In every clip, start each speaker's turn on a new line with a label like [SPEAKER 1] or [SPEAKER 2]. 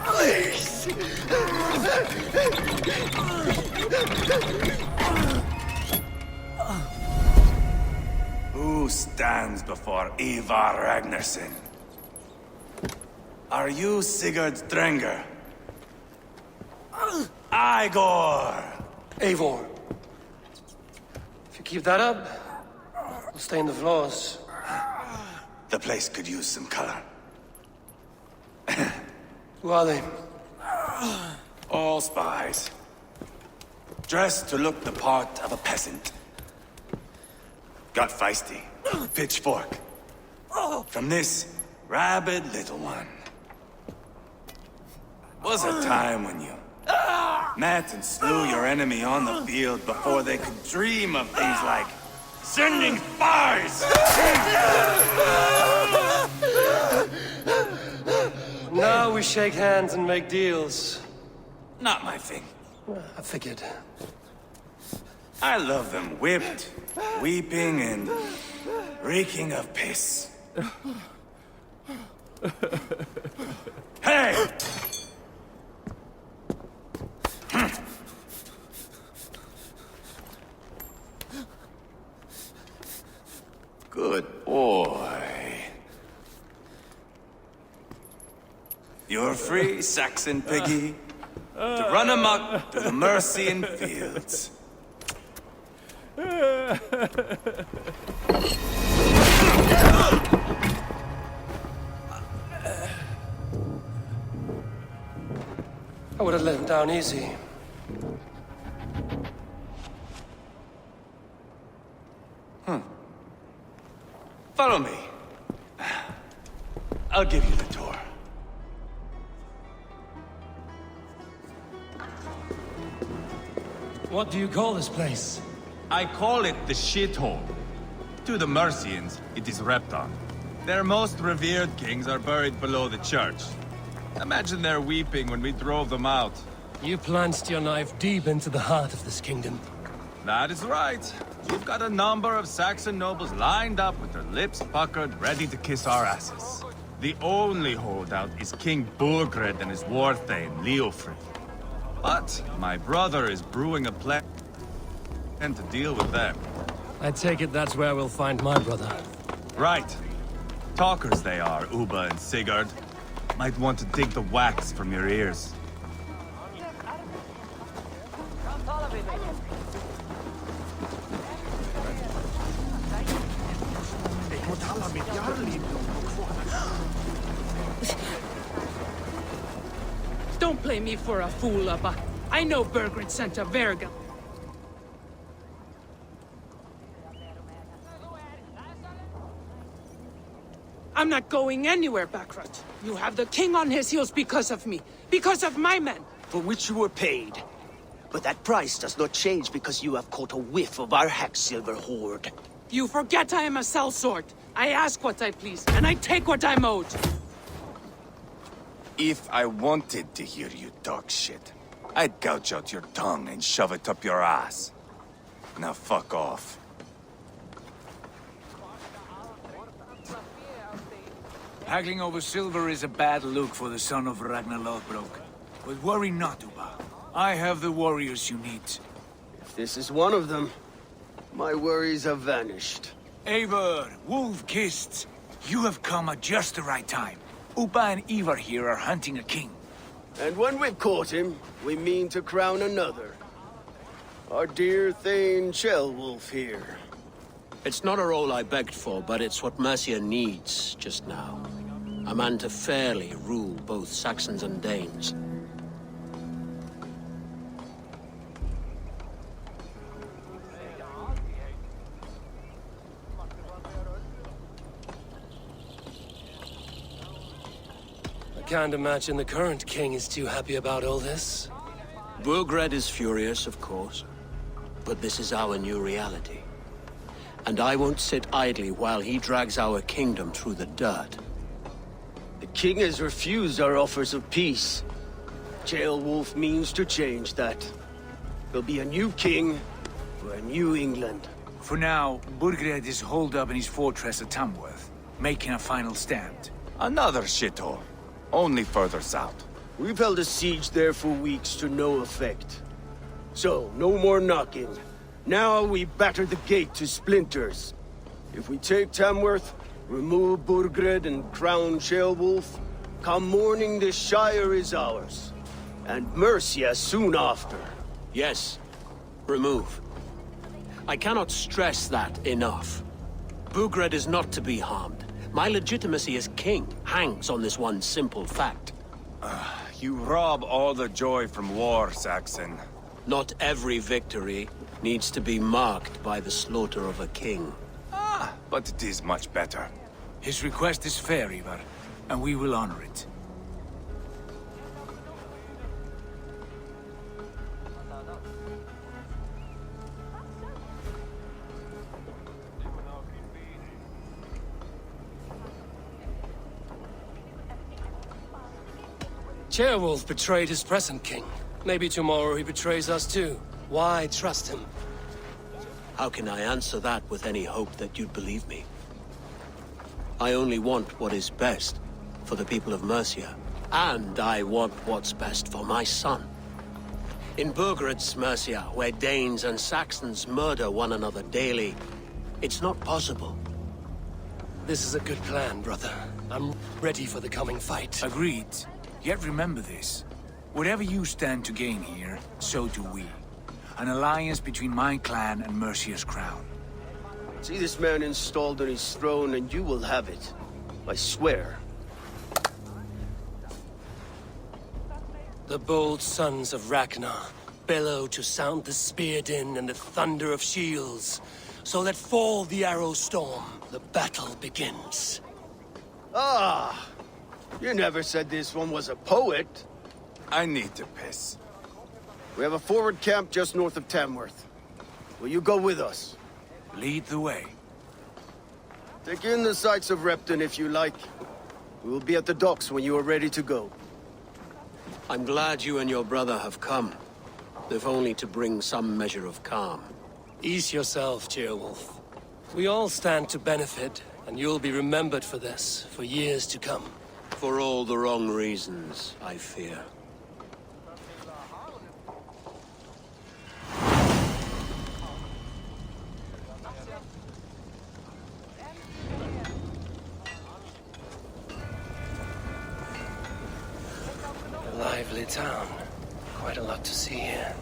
[SPEAKER 1] Please!
[SPEAKER 2] Who stands before Ivar Ragnarsson? Are you Sigurd Drenger? Igor!
[SPEAKER 1] Eivor. If you keep that up, we'll stain the floors.
[SPEAKER 2] The place could use some color.
[SPEAKER 1] Who are they?
[SPEAKER 2] All spies. Dressed to look the part of a peasant. Got feisty. Pitchfork. From this rabid little one. Was a time when you met and slew your enemy on the field before they could dream of things like sending spies!
[SPEAKER 1] Now we shake hands and make deals.
[SPEAKER 2] Not my thing.
[SPEAKER 1] I figured.
[SPEAKER 2] I love them whipped, weeping, and reeking of piss. Hey! Good boy. You're free, Saxon piggy, to run amok through the Mercian fields.
[SPEAKER 1] I would have let him down easy.
[SPEAKER 2] Follow me. I'll give you the tour.
[SPEAKER 1] What do you call this place?
[SPEAKER 3] I call it the shithole. To the Mercians, it is Repton. Their most revered kings are buried below the church. Imagine their weeping when we drove them out.
[SPEAKER 1] You plunged your knife deep into the heart of this kingdom.
[SPEAKER 3] That is right. We've got a number of Saxon nobles lined up with their lips puckered, ready to kiss our asses. The only holdout is King Burgred and his war thane, Leofrid. But my brother is brewing a plan to deal with them.
[SPEAKER 1] I take it that's where we'll find my brother.
[SPEAKER 3] Right. Talkers they are, Uba and Sigurd. Might want to dig the wax from your ears.
[SPEAKER 4] Don't play me for a fool, Abba. I know Burgred sent a Verga. I'm not going anywhere, Backrot. You have the king on his heels because of me. Because of my men.
[SPEAKER 5] For which you were paid. But that price does not change because you have caught a whiff of our Hacksilver hoard.
[SPEAKER 4] You forget I am a sellsword. I ask what I please, and I take what I'm owed.
[SPEAKER 2] If I wanted to hear you talk shit, I'd gouge out your tongue and shove it up your ass. Now fuck off.
[SPEAKER 6] Haggling over silver is a bad look for the son of Ragnar Lothbrok. But worry not, Uba. I have the warriors you need.
[SPEAKER 5] If this is one of them, my worries have vanished.
[SPEAKER 6] Eivor, Wolf-Kissed, you have come at just the right time. Uba and Ivar here are hunting a king.
[SPEAKER 5] And when we've caught him, we mean to crown another. Our dear Thane Ceolwulf here.
[SPEAKER 7] It's not a role I begged for, but it's what Mercia needs just now. A man to fairly rule both Saxons and Danes.
[SPEAKER 1] I can't imagine the current king is too happy about all this.
[SPEAKER 7] Burgred is furious, of course. But this is our new reality. And I won't sit idly while he drags our kingdom through the dirt.
[SPEAKER 5] The king has refused our offers of peace. Ceolwulf means to change that. There'll be a new king for a new England.
[SPEAKER 6] For now, Burgred is holed up in his fortress at Tamworth, making a final stand.
[SPEAKER 2] Another shithole.
[SPEAKER 3] Only further south.
[SPEAKER 5] We've held a siege there for weeks to no effect. So, no more knocking. Now we batter the gate to splinters. If we take Tamworth, remove Burgred and crown Ceolwulf, come morning the Shire is ours. And Mercia soon after.
[SPEAKER 7] Yes, remove. I cannot stress that enough. Burgred is not to be harmed. My legitimacy as king hangs on this one simple fact.
[SPEAKER 3] You rob all the joy from war, Saxon.
[SPEAKER 7] Not every victory needs to be marked by the slaughter of a king.
[SPEAKER 3] But it is much better.
[SPEAKER 6] His request is fair, Ivar, and we will honor it.
[SPEAKER 1] Ceolwulf betrayed his present king. Maybe tomorrow he betrays us too. Why trust him?
[SPEAKER 7] How can I answer that with any hope that you'd believe me? I only want what is best for the people of Mercia. And I want what's best for my son. In Burgred's Mercia, where Danes and Saxons murder one another daily, it's not possible.
[SPEAKER 1] This is a good plan, brother. I'm ready for the coming fight.
[SPEAKER 6] Agreed. Yet remember this. Whatever you stand to gain here, so do we. An alliance between my clan and Mercia's crown.
[SPEAKER 5] See this man installed on his throne and you will have it. I swear.
[SPEAKER 1] The bold sons of Ragnar bellow to sound the spear din and the thunder of shields. So let fall the arrow storm. The battle begins.
[SPEAKER 5] Ah! You never said this one was a poet.
[SPEAKER 3] I need to piss.
[SPEAKER 5] We have a forward camp just north of Tamworth. Will you go with us?
[SPEAKER 6] Lead the way.
[SPEAKER 5] Take in the sights of Repton if you like. We will be at the docks when you are ready to go.
[SPEAKER 7] I'm glad you and your brother have come, if only to bring some measure of calm.
[SPEAKER 1] Ease yourself, Ceolwulf. We all stand to benefit, and you'll be remembered for this, for years to come.
[SPEAKER 7] For all the wrong reasons, I fear.
[SPEAKER 1] A lively town. Quite a lot to see here.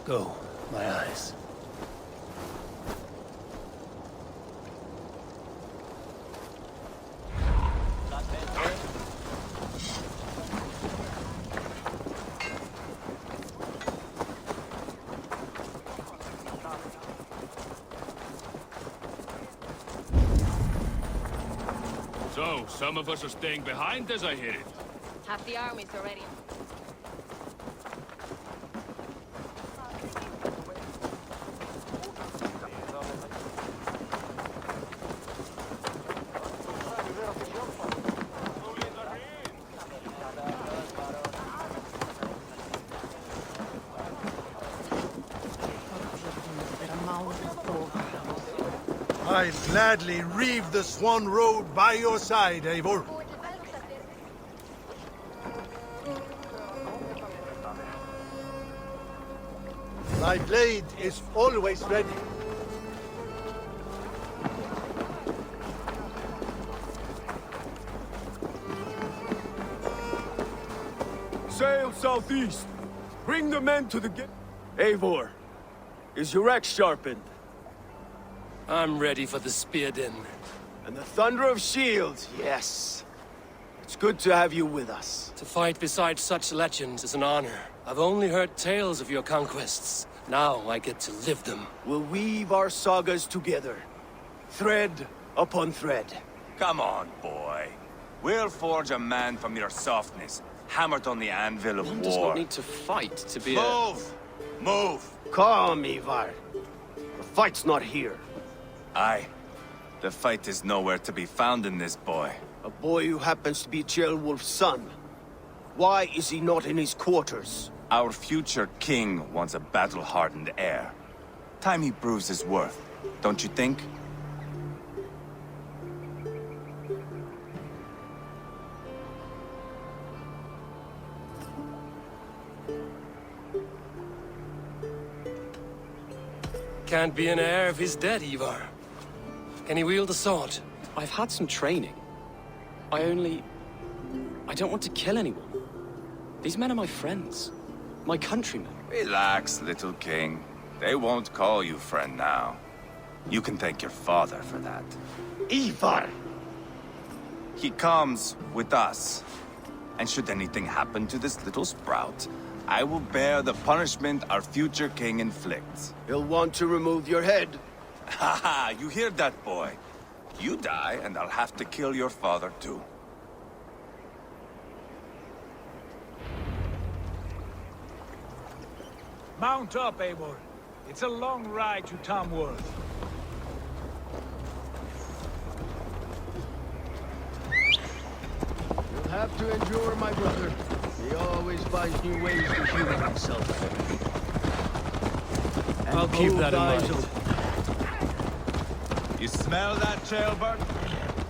[SPEAKER 1] Go, my eyes.
[SPEAKER 8] So, some of us are staying behind as I hear it.
[SPEAKER 9] Half the army's already.
[SPEAKER 10] I'll gladly reave the Swan Road by your side, Eivor. My blade is always ready.
[SPEAKER 5] Sail southeast. Bring the men to the gate. Eivor, is your axe sharpened?
[SPEAKER 1] I'm ready for the spear din.
[SPEAKER 5] And the thunder of shields, yes. It's good to have you with us.
[SPEAKER 1] To fight beside such legends is an honor. I've only heard tales of your conquests. Now I get to live them.
[SPEAKER 5] We'll weave our sagas together. Thread upon thread.
[SPEAKER 3] Come on, boy. We'll forge a man from your softness.
[SPEAKER 2] hammered on the anvil of
[SPEAKER 11] One
[SPEAKER 2] war.
[SPEAKER 11] does not need to fight to be
[SPEAKER 2] Move! Move!
[SPEAKER 5] Calm, Ivar. The fight's not here.
[SPEAKER 2] Aye. The fight is nowhere to be found in this boy.
[SPEAKER 5] A boy who happens to be Ceolwulf's son. Why is he not in his quarters?
[SPEAKER 2] Our future king wants a battle-hardened heir. Time he proves his worth, don't you think?
[SPEAKER 1] Can't be an heir if he's dead, Ivar. Can he wield a sword?
[SPEAKER 11] I've had some training. I don't want to kill anyone. These men are my friends. My countrymen.
[SPEAKER 2] Relax, little king. They won't call you friend now. You can thank your father for that.
[SPEAKER 5] Ivar!
[SPEAKER 2] He comes with us. And should anything happen to this little sprout, I will bear the punishment our future king inflicts.
[SPEAKER 5] He'll want to remove your head.
[SPEAKER 2] Haha, you hear that, boy? You die, and I'll have to kill your father, too.
[SPEAKER 6] Mount up, Eivor. It's a long ride to Tamworth.
[SPEAKER 5] You'll have to endure, my brother. He always finds new ways to humor himself. And
[SPEAKER 1] I'll keep
[SPEAKER 5] both
[SPEAKER 1] that in
[SPEAKER 5] eyes
[SPEAKER 1] mind.
[SPEAKER 3] You smell that, Ceolbert?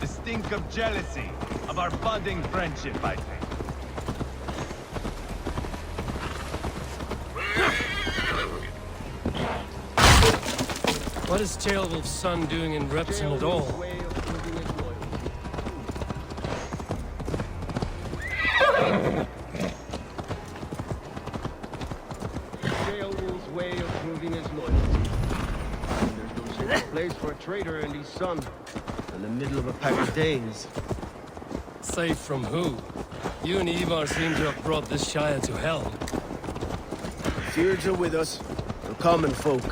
[SPEAKER 3] The stink of jealousy, of our budding friendship, I think.
[SPEAKER 1] What is Ceolwulf's son doing in Repson at all?
[SPEAKER 5] Ceolwulf's way of proving his loyalty. There's no safer place for a traitor and his son in the middle of a pack of Danes.
[SPEAKER 1] Safe from who? You and Ivar seem to have brought this Shire to hell.
[SPEAKER 5] Fears are with us, the common folk.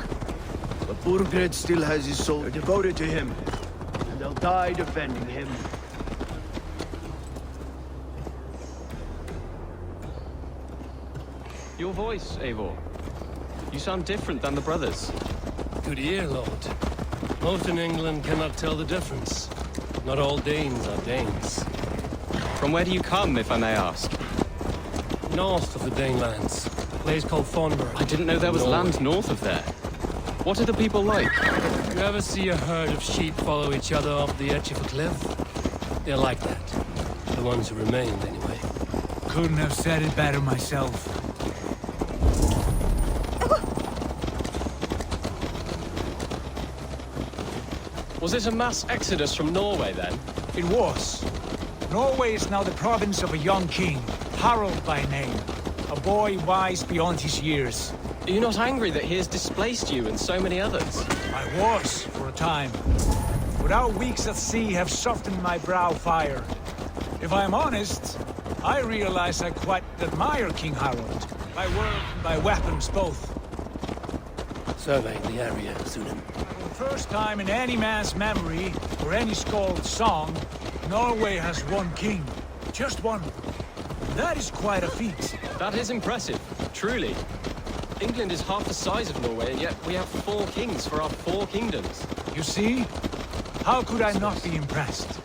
[SPEAKER 5] But Burgred still has his soul. They're devoted to him, and they'll die defending him.
[SPEAKER 11] Your voice, Eivor. You sound different than the brothers.
[SPEAKER 1] Good ear, Lord. Most in England cannot tell the difference. Not all Danes are Danes.
[SPEAKER 11] From where do you come, if I may ask?
[SPEAKER 1] North of the Danelands. A place called Thornburg.
[SPEAKER 11] I didn't know there was land north of there. What are the people like?
[SPEAKER 1] You ever see a herd of sheep follow each other off the edge of a cliff? They're like that. The ones who remained, anyway.
[SPEAKER 6] Couldn't have said it better myself.
[SPEAKER 11] Was it a mass exodus from Norway, then?
[SPEAKER 6] It was. Norway is now the province of a young king, Harald by name. A boy wise beyond his years.
[SPEAKER 11] Are you not angry that he has displaced you and so many others?
[SPEAKER 6] I was, for a time. But our weeks at sea have softened my brow fire. If I am honest, I realize I quite admire King Harald. By word and by weapons both.
[SPEAKER 1] Surveying the area, Sunan.
[SPEAKER 6] For the first time in any man's memory, or any skald's song, Norway has one king. Just one. That is quite a feat.
[SPEAKER 11] That is impressive, truly. England is half the size of Norway, and yet we have 4 kings for our 4 kingdoms.
[SPEAKER 6] You see? How could I not be impressed?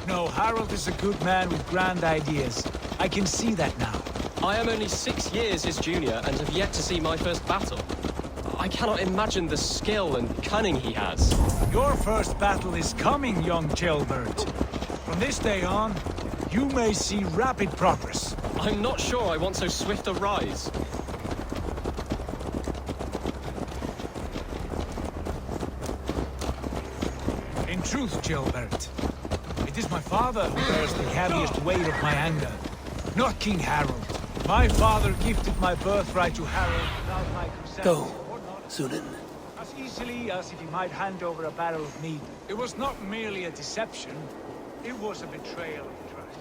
[SPEAKER 6] No, Harald is a good man with grand ideas. I can see that now.
[SPEAKER 11] I am only 6 years his junior and have yet to see my first battle. I cannot imagine the skill and cunning he has.
[SPEAKER 6] Your first battle is coming, young Ceolbert. From this day on, you may see rapid progress.
[SPEAKER 11] I'm not sure I want so swift a rise.
[SPEAKER 6] In truth, Ceolbert, it is my father who bears the heaviest weight of my anger, not King Harald. My father gifted my birthright to Harald without my consent.
[SPEAKER 1] Go, Sunan.
[SPEAKER 6] As easily as if he might hand over a barrel of meat. It was not merely a deception, it was a betrayal of trust.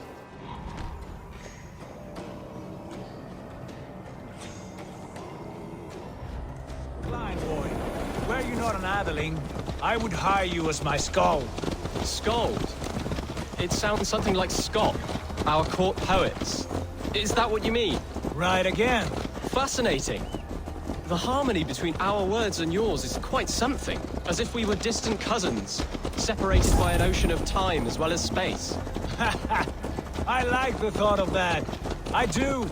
[SPEAKER 6] Blind boy, were you not an atheling, I would hire you as my skald.
[SPEAKER 11] Skald? It sounds something like Scott, our court poets. Is that what you mean?
[SPEAKER 6] Right again.
[SPEAKER 11] Fascinating. The harmony between our words and yours is quite something. As if we were distant cousins, separated by an ocean of time as well as space.
[SPEAKER 6] I like the thought of that. I do.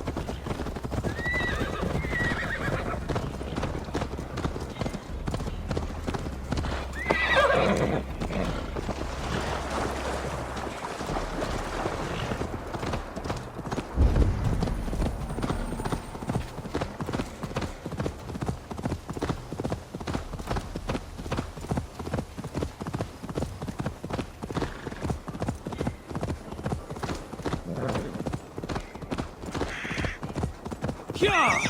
[SPEAKER 1] Yeah!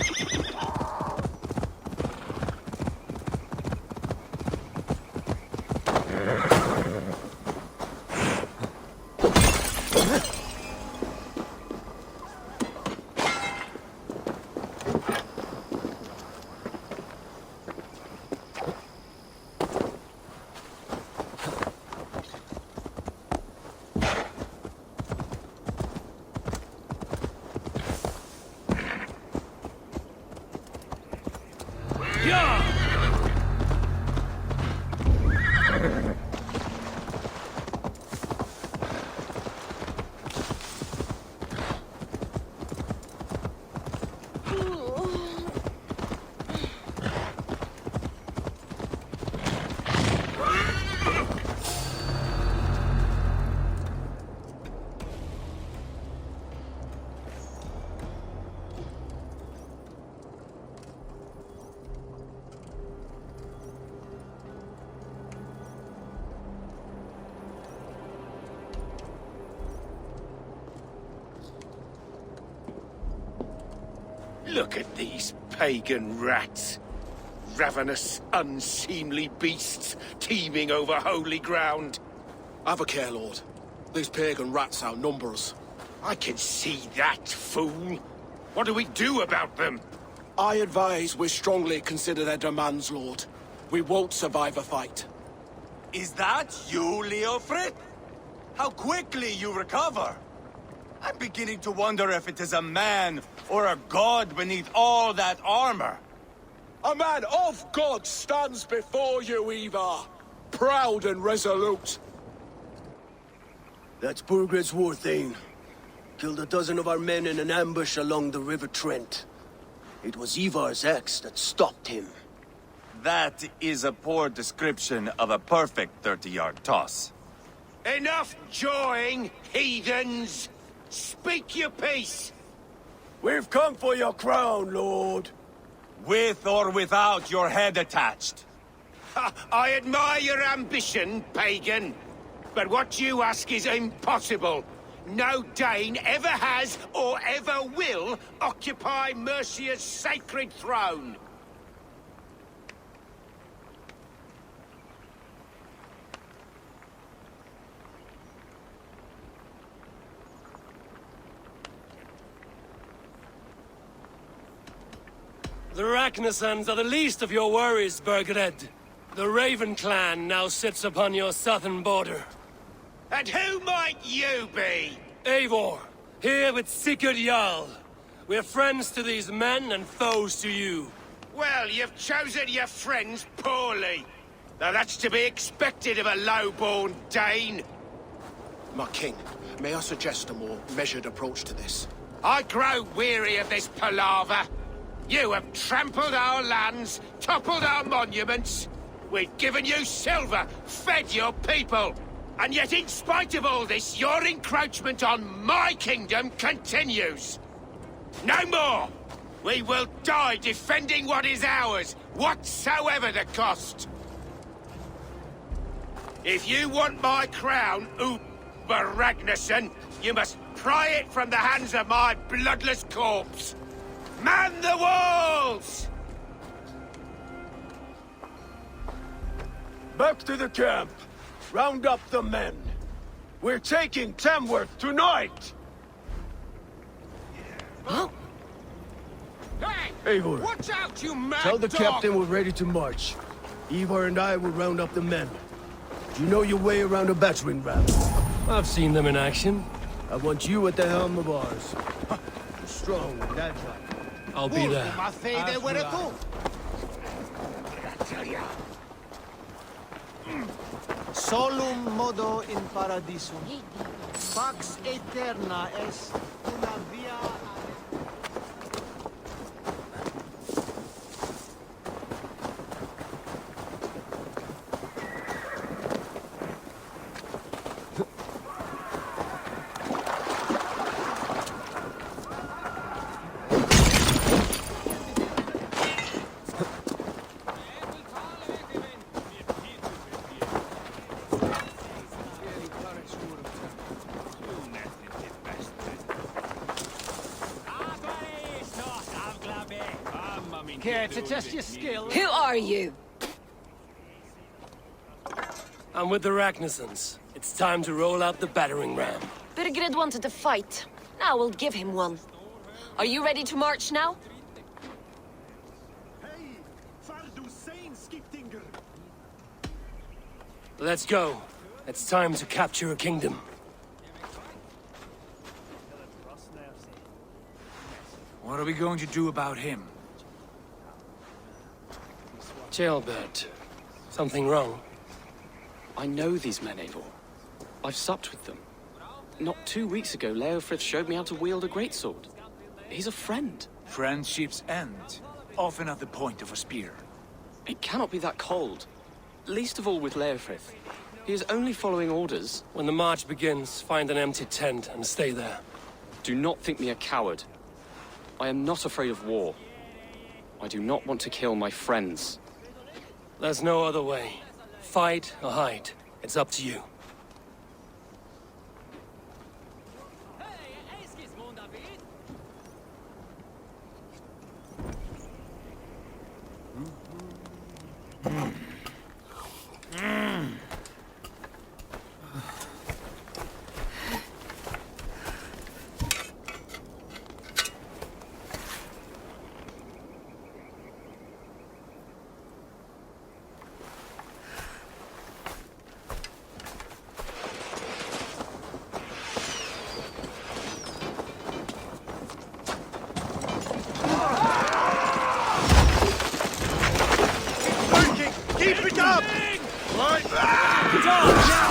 [SPEAKER 5] Look at these pagan rats. Ravenous, unseemly beasts teeming over holy ground.
[SPEAKER 12] Have a care, Lord. These pagan rats outnumber us.
[SPEAKER 5] I can see that, fool. What do we do about them?
[SPEAKER 12] I advise we strongly consider their demands, Lord. We won't survive a fight.
[SPEAKER 2] Is that you, Leofrid? How quickly you recover! I'm beginning to wonder if it is a man or a god beneath all that armor.
[SPEAKER 12] A man of God stands before you, Ivar. Proud and resolute.
[SPEAKER 5] That's Burgred's Warthane. Killed a dozen of our men in an ambush along the River Trent. It was Ivar's axe that stopped him.
[SPEAKER 2] That is a poor description of a perfect 30-yard toss.
[SPEAKER 5] Enough jawing, heathens! Speak your piece! We've come for your crown, Lord.
[SPEAKER 2] With or without your head attached.
[SPEAKER 5] I admire your ambition, pagan. But what you ask is impossible. No Dane ever has or ever will occupy Mercia's sacred throne.
[SPEAKER 1] The Ragnarsons are the least of your worries, Burgred. The Raven clan now sits upon your southern border.
[SPEAKER 5] And who might you be?
[SPEAKER 1] Eivor, here with Sigurd Jarl. We're friends to these men and foes to you.
[SPEAKER 5] Well, you've chosen your friends poorly. Now that's to be expected of a low-born Dane.
[SPEAKER 12] My king, may I suggest a more measured approach to this?
[SPEAKER 5] I grow weary of this palaver. You have trampled our lands, toppled our monuments. We've given you silver, fed your people. And yet in spite of all this, your encroachment on my kingdom continues. No more! We will die defending what is ours, whatsoever the cost. If you want my crown, Uber Ragnarsson, you must pry it from the hands of my bloodless corpse. Man the walls! Back to the camp. Round up the men. We're taking Tamworth tonight!
[SPEAKER 1] Huh?
[SPEAKER 5] Hey, Eivor.
[SPEAKER 12] Watch out, you mad
[SPEAKER 5] Tell the
[SPEAKER 12] dog!
[SPEAKER 5] captain we're ready to march. Ivar and I will round up the men. Do you know your way around a battering ram?
[SPEAKER 1] I've seen them in action.
[SPEAKER 5] I want you at the helm of ours.
[SPEAKER 10] strong, that's right.
[SPEAKER 1] I'll be there.
[SPEAKER 13] Solum modo in paradisum. Pax eterna est una via.
[SPEAKER 11] Care to test your skill?
[SPEAKER 9] Who are you?
[SPEAKER 1] I'm with the Ragnarsons. It's time to roll out the battering ram.
[SPEAKER 9] Birgrid wanted to fight. Now we'll give him one. Are you ready to march now?
[SPEAKER 1] Let's go. It's time to capture a kingdom.
[SPEAKER 6] What are we going to do about him?
[SPEAKER 1] Jailbird. Something wrong?
[SPEAKER 11] I know these men, Eivor. I've supped with them. Not 2 weeks ago, Leofrith showed me how to wield a greatsword. He's a friend.
[SPEAKER 6] Friendships end, often at the point of a spear.
[SPEAKER 11] It cannot be that cold. Least of all with Leofrith. He is only following orders.
[SPEAKER 1] When the march begins, find an empty tent and stay there.
[SPEAKER 11] Do not think me a coward. I am not afraid of war. I do not want to kill my friends.
[SPEAKER 1] There's no other way. Fight or hide. It's up to you.
[SPEAKER 10] Keep it up! Right.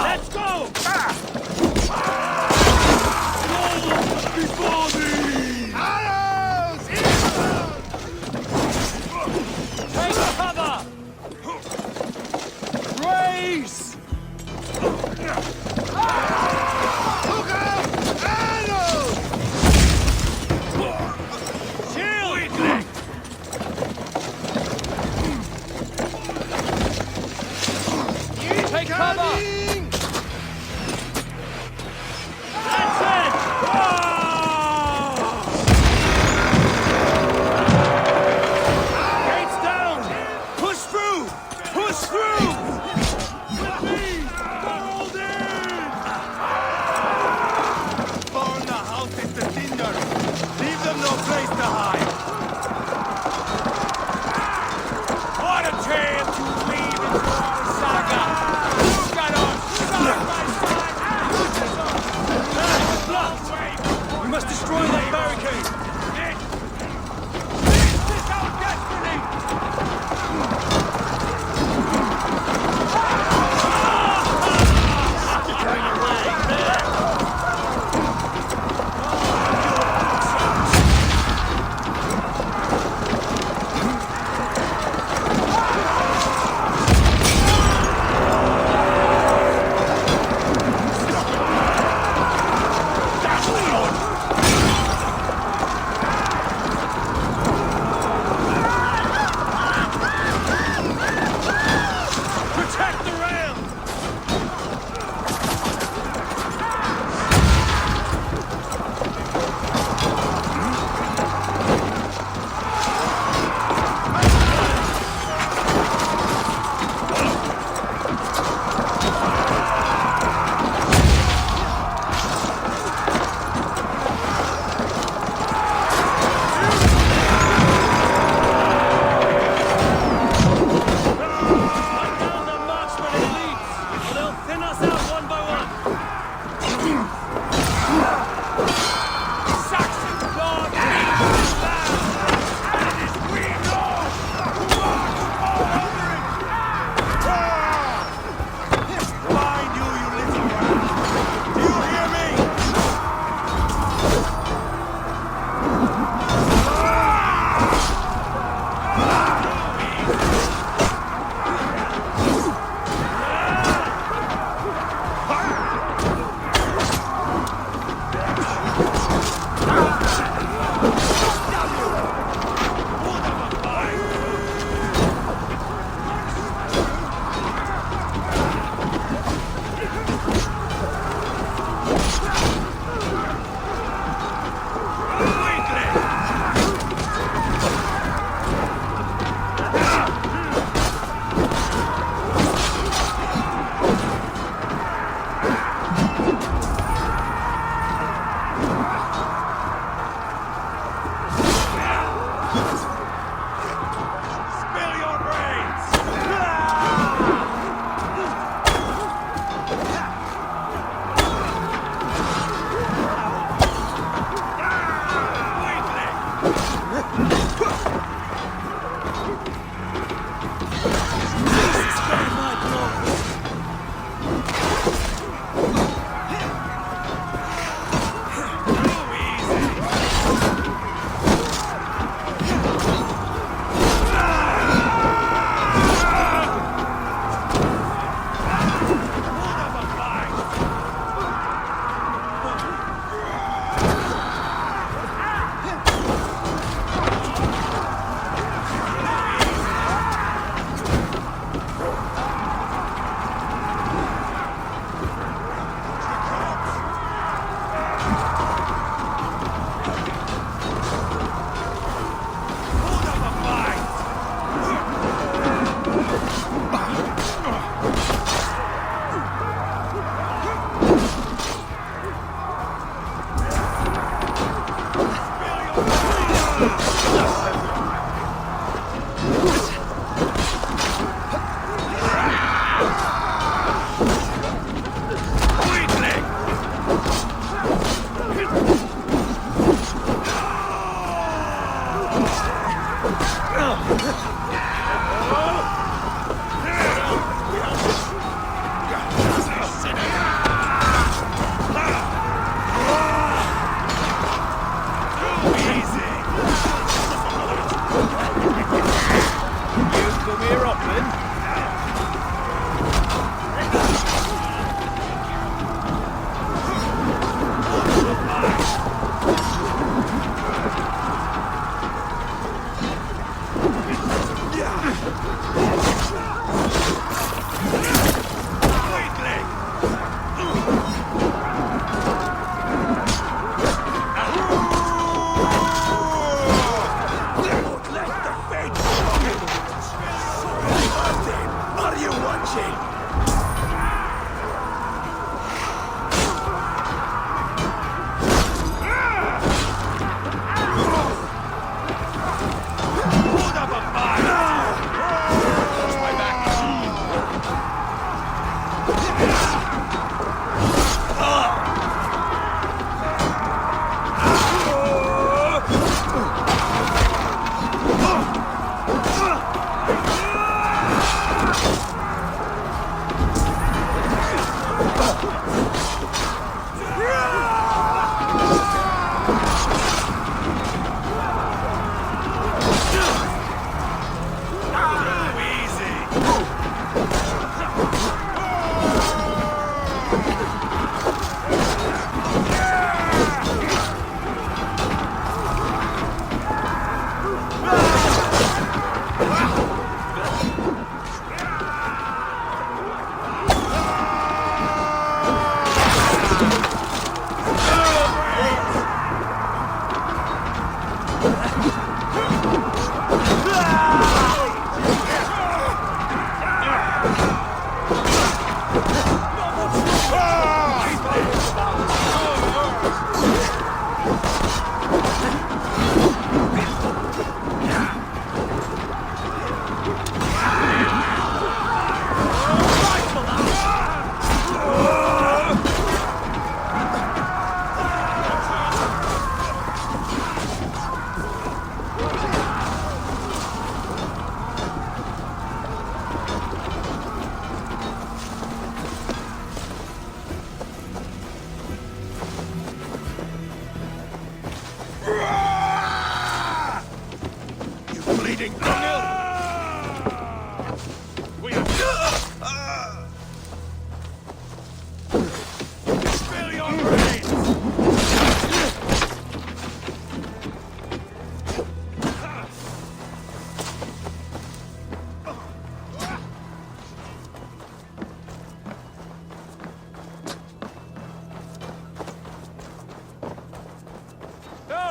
[SPEAKER 1] Let's go!
[SPEAKER 10] Before me! Arrows!
[SPEAKER 1] Take cover!
[SPEAKER 10] Race! Look out! Arrows!
[SPEAKER 1] Shield! Take cover! That's it! Gates down! Push through! Push through!
[SPEAKER 10] Hold in!
[SPEAKER 2] Burn the house into tinder! Leave them no place to hide!
[SPEAKER 1] What a tale to weave into our saga! Look at us! Side by side! Blood! We must destroy that barricade! This is our destiny!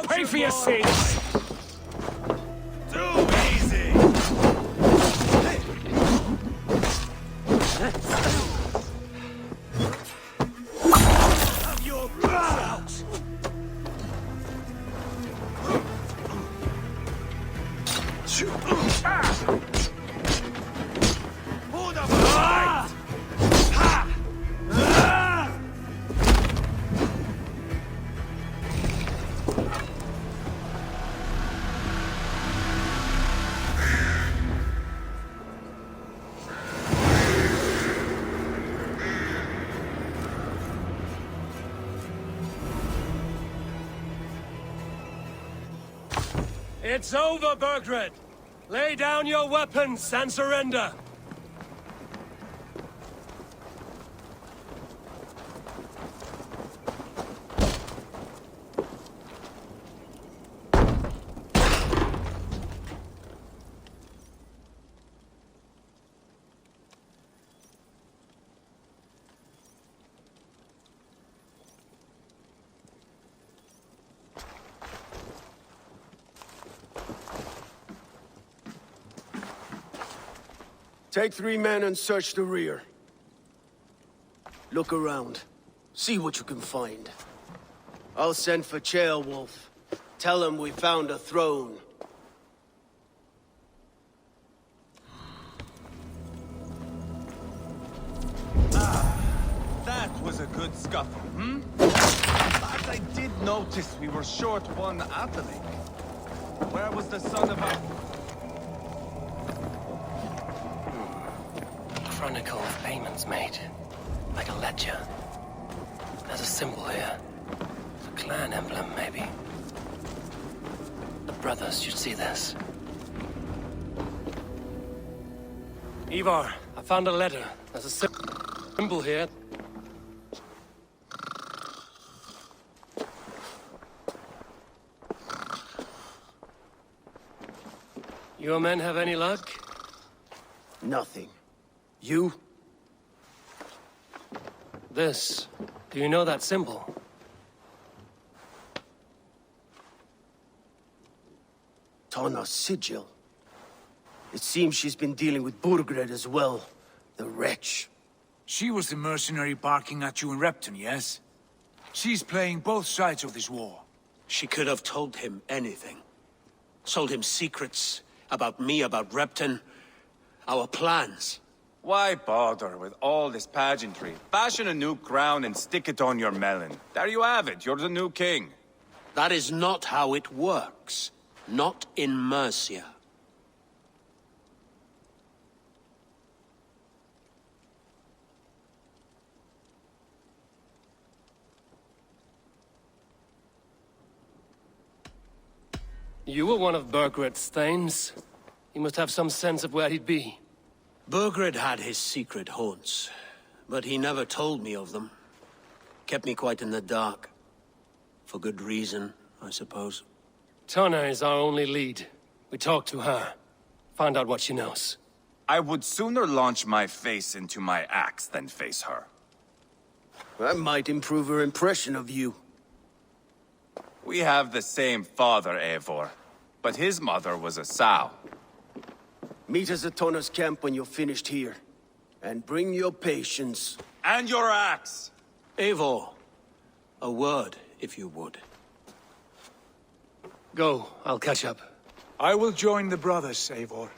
[SPEAKER 6] Pay for your sins!
[SPEAKER 2] Too easy! Have your out! Hold up! Right! Ha!
[SPEAKER 1] It's over, Burgred! Lay down your weapons and surrender!
[SPEAKER 5] Take 3 men and search the rear. Look around. See what you can find. I'll send for Ceolwulf. Tell him we found a throne.
[SPEAKER 3] That was a good scuffle, But I did notice we were short one athelink. Where was the son of our...
[SPEAKER 1] Chronicle of payments made. Like a ledger. There's a symbol here. It's a clan emblem, maybe. The brothers should see this. Ivar, I found a letter. There's a symbol here. Your men have any luck?
[SPEAKER 5] Nothing. You?
[SPEAKER 1] This. Do you know that symbol?
[SPEAKER 5] Tana's sigil. It seems she's been dealing with Burgred as well. The wretch.
[SPEAKER 6] She was the mercenary barking at you in Repton, yes? She's playing both sides of this war.
[SPEAKER 7] She could have told him anything. Sold him secrets about me, about Repton, our plans.
[SPEAKER 3] Why bother with all this pageantry? Fashion a new crown and stick it on your melon. There you have it, you're the new king.
[SPEAKER 7] That is not how it works. Not in Mercia.
[SPEAKER 1] You were one of Burgred's thanes. He must have some sense of where he'd be.
[SPEAKER 7] Burgred had his secret haunts, but he never told me of them. Kept me quite in the dark. For good reason, I suppose.
[SPEAKER 1] Tana is our only lead. We talk to her. Find out what she knows.
[SPEAKER 3] I would sooner launch my face into my axe than face her.
[SPEAKER 5] That might improve her impression of you.
[SPEAKER 3] We have the same father, Eivor, but his mother was a sow.
[SPEAKER 5] Meet us at Tana's camp when you're finished here. And bring your patience.
[SPEAKER 3] And your axe!
[SPEAKER 7] Eivor, a word, if you would.
[SPEAKER 1] Go, I'll catch up.
[SPEAKER 6] I will join the brothers, Eivor.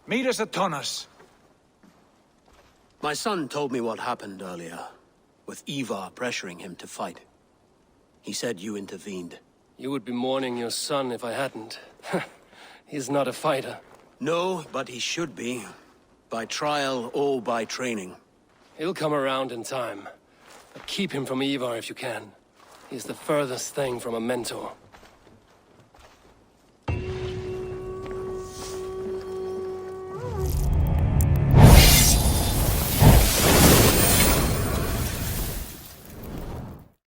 [SPEAKER 6] Meet us at Tana's.
[SPEAKER 7] My son told me what happened earlier, with Ivar pressuring him to fight. He said you intervened.
[SPEAKER 1] You would be mourning your son if I hadn't. He's not a fighter.
[SPEAKER 7] No, but he should be. By trial or by training.
[SPEAKER 1] He'll come around in time. But keep him from Ivar if you can. He's the furthest thing from a mentor.